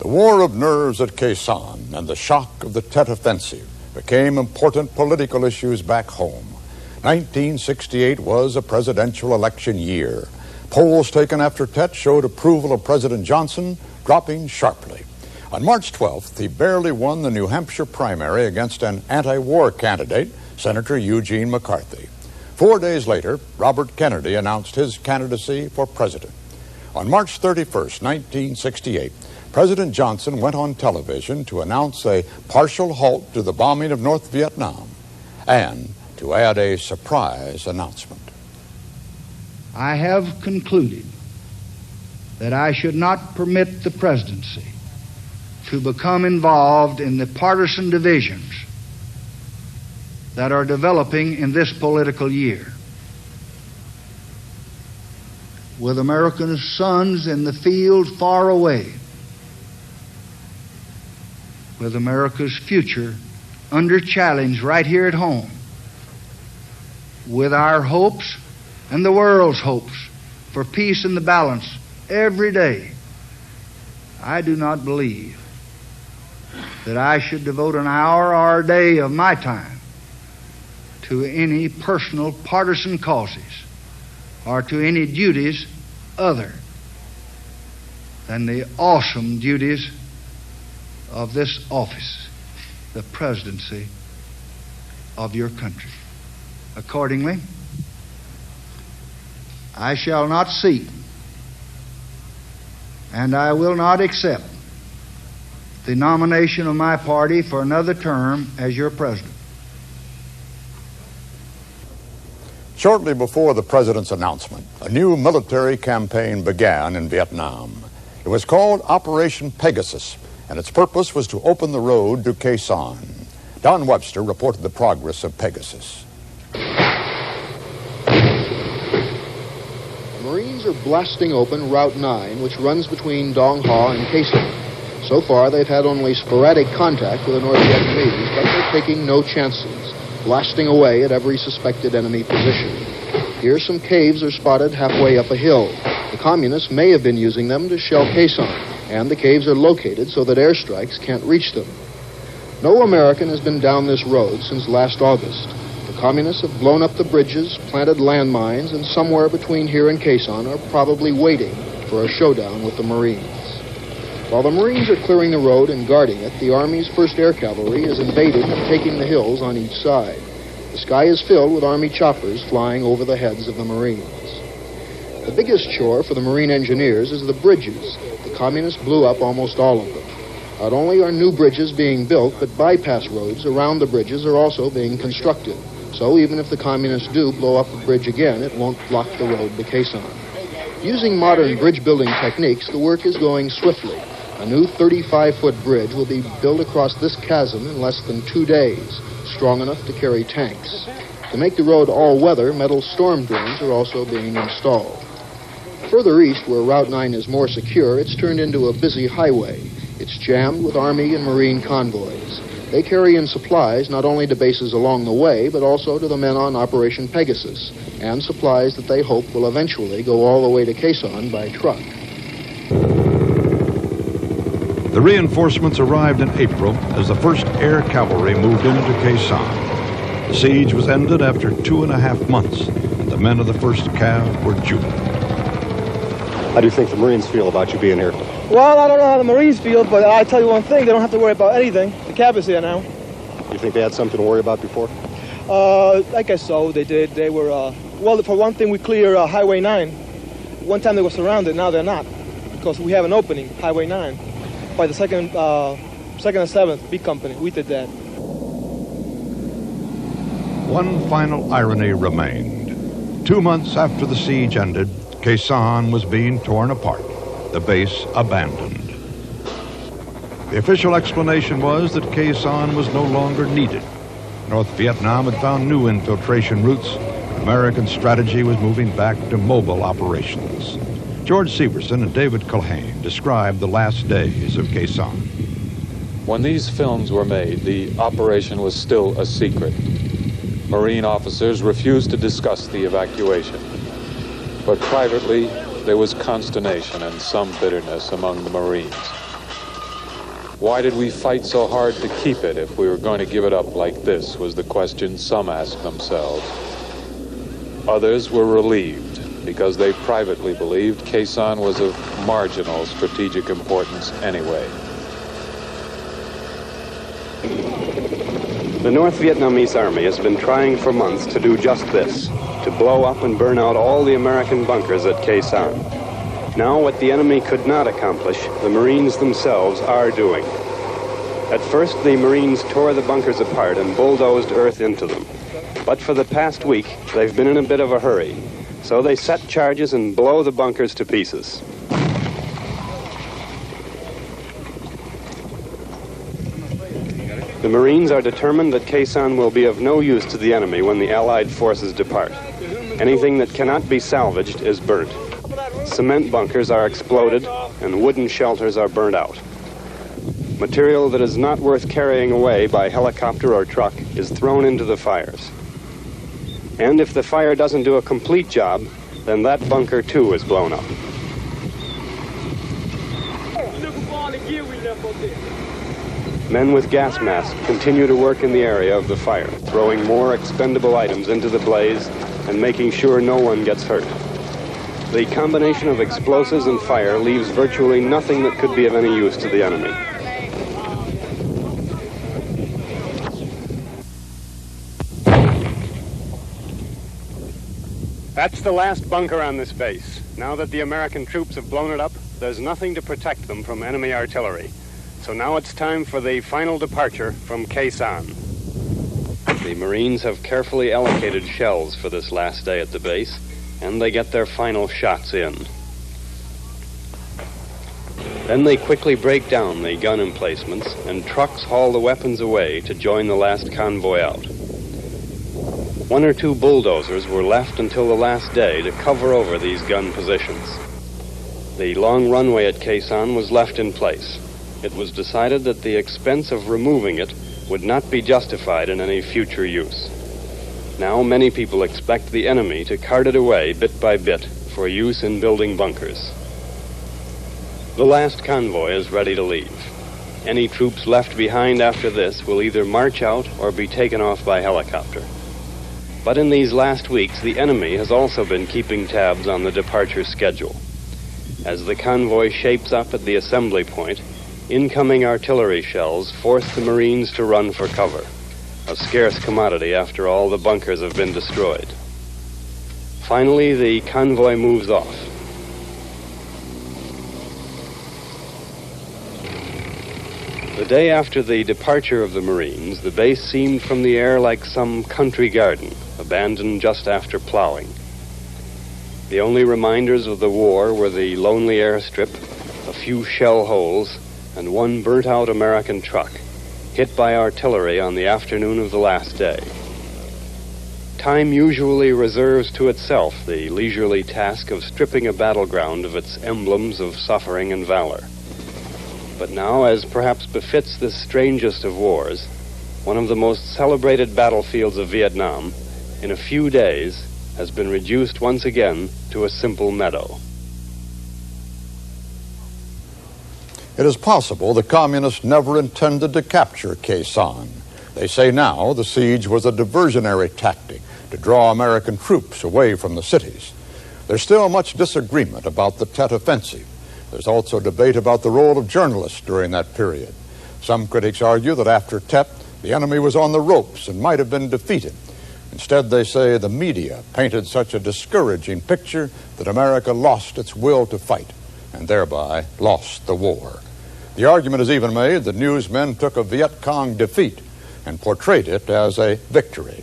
The war of nerves at Khe Sanh and the shock of the Tet Offensive became important political issues back home. 1968 was a presidential election year. Polls taken after Tet showed approval of President Johnson dropping sharply. On March 12th, he barely won the New Hampshire primary against an anti-war candidate, Senator Eugene McCarthy. 4 days later, Robert Kennedy announced his candidacy for president. On March 31st, 1968, President Johnson went on television to announce a partial halt to the bombing of North Vietnam and to add a surprise announcement. I have concluded that I should not permit the presidency to become involved in the partisan divisions that are developing in this political year. With America's sons in the field far away, with America's future under challenge right here at home, with our hopes and the world's hopes for peace and the balance every day, I do not believe that I should devote an hour or a day of my time to any personal partisan causes or to any duties other than the awesome duties of this office, the presidency of your country. Accordingly, I shall not seek and I will not accept the nomination of my party for another term as your president. Shortly before the president's announcement, a new military campaign began in Vietnam. It was called Operation Pegasus, and its purpose was to open the road to Khe Sanh. Don Webster reported the progress of Pegasus. The Marines are blasting open Route 9, which runs between Dong Ha and Khe Sanh. So far, they've had only sporadic contact with the North Vietnamese, but they're taking no chances, blasting away at every suspected enemy position. Here, some caves are spotted halfway up a hill. The communists may have been using them to shell Khe Sanh, and the caves are located so that airstrikes can't reach them. No American has been down this road since last August. The communists have blown up the bridges, planted landmines, and somewhere between here and Khe Sanh are probably waiting for a showdown with the Marines. While the Marines are clearing the road and guarding it, the Army's 1st Air Cavalry is invading and taking the hills on each side. The sky is filled with Army choppers flying over the heads of the Marines. The biggest chore for the Marine engineers is the bridges. The communists blew up almost all of them. Not only are new bridges being built, but bypass roads around the bridges are also being constructed. So even if the communists do blow up the bridge again, it won't block the road to Khe Sanh. Using modern bridge-building techniques, the work is going swiftly. A new 35-foot bridge will be built across this chasm in less than 2 days, strong enough to carry tanks. To make the road all-weather, metal storm drains are also being installed. Further east, where Route 9 is more secure, it's turned into a busy highway. It's jammed with Army and Marine convoys. They carry in supplies not only to bases along the way, but also to the men on Operation Pegasus, and supplies that they hope will eventually go all the way to Khe Sanh by truck. The reinforcements arrived in April as the 1st Air Cavalry moved into Khe Sanh. The siege was ended after 2.5 months, and the men of the 1st Cav were jubilant. How do you think the Marines feel about you being here? Well, I don't know how the Marines feel, but I'll tell you one thing, they don't have to worry about anything. The Cav is here now. You think they had something to worry about before? I guess so, they did. They were, well, for one thing, we clear Highway 9. One time they were surrounded, now they're not, because we have an opening, Highway 9. By the 2nd and 7th B Company. We did that. One final irony remained. 2 months after the siege ended, Khe Sanh was being torn apart, the base abandoned. The official explanation was that Khe Sanh was no longer needed. North Vietnam had found new infiltration routes, and American strategy was moving back to mobile operations. George Severson and David Culhane described the last days of Khe Sanh. When these films were made, the operation was still a secret. Marine officers refused to discuss the evacuation. But privately, there was consternation and some bitterness among the Marines. Why did we fight so hard to keep it if we were going to give it up like this, was the question some asked themselves. Others were relieved because they privately believed Khe Sanh was of marginal strategic importance anyway. The North Vietnamese Army has been trying for months to do just this, to blow up and burn out all the American bunkers at Khe Sanh. Now, what the enemy could not accomplish, the Marines themselves are doing. At first, the Marines tore the bunkers apart and bulldozed earth into them. But for the past week, they've been in a bit of a hurry, so they set charges and blow the bunkers to pieces. The Marines are determined that Khe Sanh will be of no use to the enemy when the Allied forces depart. Anything that cannot be salvaged is burnt. Cement bunkers are exploded, and wooden shelters are burnt out. Material that is not worth carrying away by helicopter or truck is thrown into the fires. And if the fire doesn't do a complete job, then that bunker too is blown up. Men with gas masks continue to work in the area of the fire, throwing more expendable items into the blaze and making sure no one gets hurt. The combination of explosives and fire leaves virtually nothing that could be of any use to the enemy. That's the last bunker on this base. Now that the American troops have blown it up, there's nothing to protect them from enemy artillery. So now it's time for the final departure from Khe Sanh. The Marines have carefully allocated shells for this last day at the base, and they get their final shots in. Then they quickly break down the gun emplacements, and trucks haul the weapons away to join the last convoy out. 1 or 2 bulldozers were left until the last day to cover over these gun positions. The long runway at Khe Sanh was left in place. It was decided that the expense of removing it would not be justified in any future use. Now many people expect the enemy to cart it away bit by bit for use in building bunkers. The last convoy is ready to leave. Any troops left behind after this will either march out or be taken off by helicopter. But in these last weeks, the enemy has also been keeping tabs on the departure schedule. As the convoy shapes up at the assembly point, incoming artillery shells force the Marines to run for cover, a scarce commodity after all the bunkers have been destroyed. Finally, the convoy moves off. The day after the departure of the Marines, the base seemed from the air like some country garden, abandoned just after plowing. The only reminders of the war were the lonely airstrip, a few shell holes, and 1 burnt-out American truck, hit by artillery on the afternoon of the last day. Time usually reserves to itself the leisurely task of stripping a battleground of its emblems of suffering and valor. But now, as perhaps befits this strangest of wars, one of the most celebrated battlefields of Vietnam, in a few days, has been reduced once again to a simple meadow. It is possible the communists never intended to capture Khe Sanh. They say now the siege was a diversionary tactic to draw American troops away from the cities. There's still much disagreement about the Tet Offensive. There's also debate about the role of journalists during that period. Some critics argue that after Tet, the enemy was on the ropes and might have been defeated. Instead, they say the media painted such a discouraging picture that America lost its will to fight and thereby lost the war. The argument is even made that newsmen took a Viet Cong defeat and portrayed it as a victory.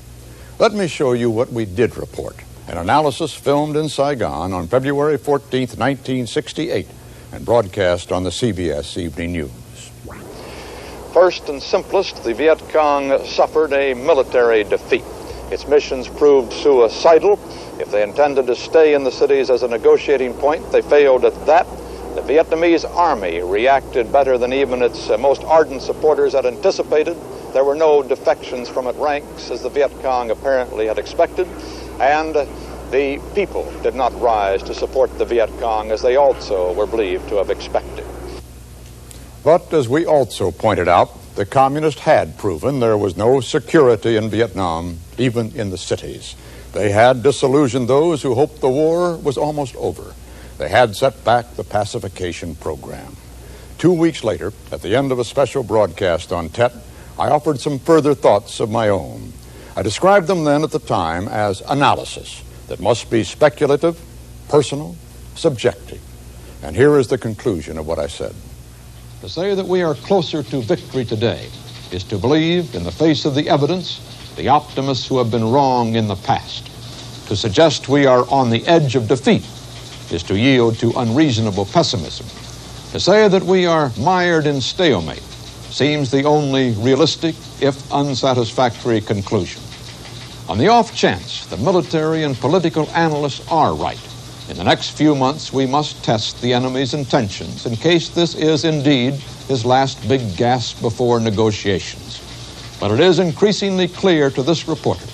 Let me show you what we did report. An analysis filmed in Saigon on February 14th, 1968, and broadcast on the CBS Evening News. First and simplest, the Viet Cong suffered a military defeat. Its missions proved suicidal. If they intended to stay in the cities as a negotiating point, they failed at that. The Vietnamese army reacted better than even its most ardent supporters had anticipated. There were no defections from its ranks, as the Viet Cong apparently had expected, and the people did not rise to support the Viet Cong as they also were believed to have expected. But as we also pointed out, the communists had proven there was no security in Vietnam, even in the cities. They had disillusioned those who hoped the war was almost over. They had set back the pacification program. 2 weeks later, at the end of a special broadcast on Tet, I offered some further thoughts of my own. I described them then at the time as analysis that must be speculative, personal, subjective. And here is the conclusion of what I said. To say that we are closer to victory today is to believe, in the face of the evidence, the optimists who have been wrong in the past. To suggest we are on the edge of defeat is to yield to unreasonable pessimism. To say that we are mired in stalemate seems the only realistic, if unsatisfactory, conclusion. On the off chance the military and political analysts are right, in the next few months we must test the enemy's intentions in case this is indeed his last big gasp before negotiations. But it is increasingly clear to this reporter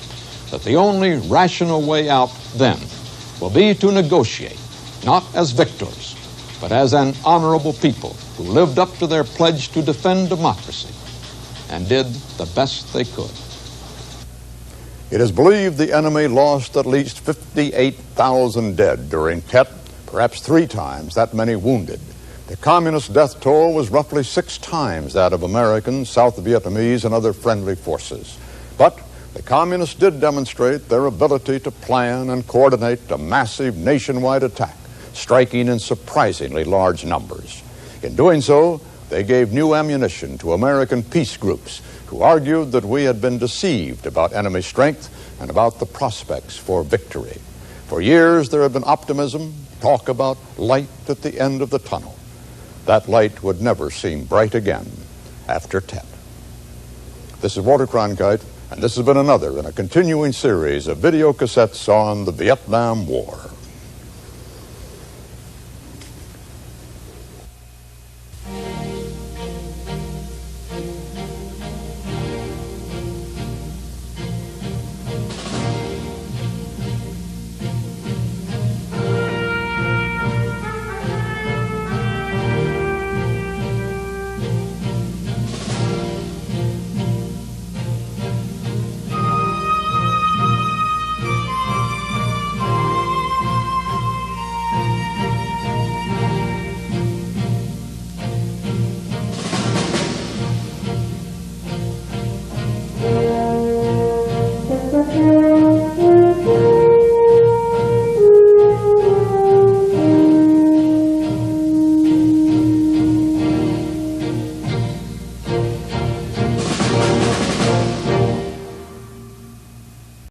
that the only rational way out then will be to negotiate, not as victors, but as an honorable people who lived up to their pledge to defend democracy and did the best they could. It is believed the enemy lost at least 58,000 dead during Tet, perhaps 3 times that many wounded. The communist death toll was roughly 6 times that of American, South Vietnamese, and other friendly forces. But the communists did demonstrate their ability to plan and coordinate a massive nationwide attack, striking in surprisingly large numbers. In doing so, they gave new ammunition to American peace groups who argued that we had been deceived about enemy strength and about the prospects for victory. For years there had been optimism, talk about light at the end of the tunnel. That light would never seem bright again after Tet. This is Walter Cronkite, and this has been another in a continuing series of video cassettes on the Vietnam War.